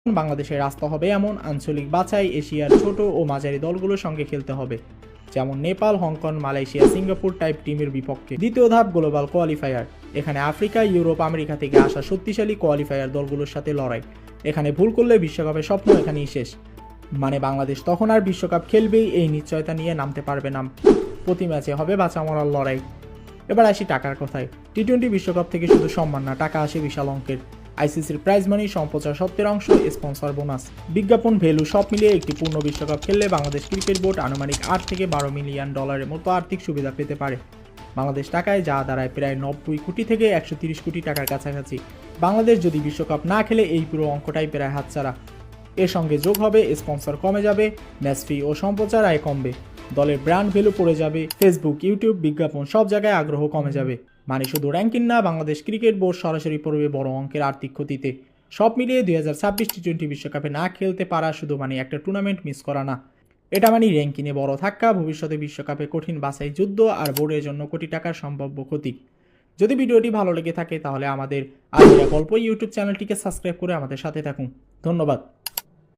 বাংলাদেশের রাস্তা হবে এমন আঞ্চলিক বাছাই এশিয়ার ছোট ও মাঝারি দলগুলোর সঙ্গে খেলতে হবে, যেমন Nepal, Hong Kong, Malaysia, Singapore type টিমের বিপক্ষে। দ্বিতীয় ধাপ গ্লোবাল কোয়ালিফায়ার। এখানে আফ্রিকা, ইউরোপ, আমেরিকা থেকে আসা শক্তিশালী কোয়ালিফায়ার দলগুলোর সাথে লড়াই। এখানে ভুল করলে বিশ্বকাপের স্বপ্ন এখানেই শেষ। মানে বাংলাদেশ তখন আর বিশ্বকাপ খেলবেই এই নিশ্চয়তা নিয়ে নামতে পারবে না। প্রতি ম্যাচে হবে বাঁচা মরার লড়াই। এবার আসি টাকার কথায়। টি-20 বিশ্বকাপ থেকে শুধু সম্মান না, টাকা আসে বিশাল অঙ্কের। আইসিসির প্রাইজ মানি, সম্প্রচার সত্ত্বের অংশ, স্পন্সর বোনাস, বিজ্ঞাপন, ভ্যালু সব মিলিয়ে একটি পূর্ণ বিশ্বকাপ খেললে বাংলাদেশ ক্রিকেট বোর্ড আনুমানিক 8 থেকে 12 মিলিয়ন ডলারের মতো আর্থিক সুবিধা পেতে পারে। বাংলাদেশ টাকায় যা দাঁড়ায় প্রায় 90 কোটি থেকে 130 কোটি টাকার কাছাকাছি। বাংলাদেশ যদি বিশ্বকাপ না খেলে এই পুরো অঙ্কটাই প্রায় হাতছাড়া। এর সঙ্গে যোগ হবে স্পন্সর কমে যাবে, ম্যাচ ফি ও সম্প্রচার আয় কমবে, দলের ব্র্যান্ড ভ্যালু পড়ে যাবে, ফেসবুক, ইউটিউব, বিজ্ঞাপন সব জায়গায় আগ্রহ কমে যাবে। মানে শুধু র্যাঙ্কিং না, বাংলাদেশ ক্রিকেট বোর্ড সরাসরি পড়বে বড় অঙ্কের আর্থিক ক্ষতিতে। সব মিলিয়ে 2026 টি-20 বিশ্বকাপে না খেলতে পারা শুধু মানে একটা টুর্নামেন্ট মিস করা না, এটা মানে র্যাঙ্কিংয়ে বড় ধাক্কা, ভবিষ্যতে বিশ্বকাপে কঠিন বাছাই যুদ্ধ আর বোর্ডের জন্য কোটি টাকার সম্ভাব্য ক্ষতি। যদি ভিডিওটি ভালো লেগে থাকে তাহলে আমাদের আলমিরা গল্প ইউটিউব চ্যানেলটিকে সাবস্ক্রাইব করে আমাদের সাথে থাকুন। ধন্যবাদ।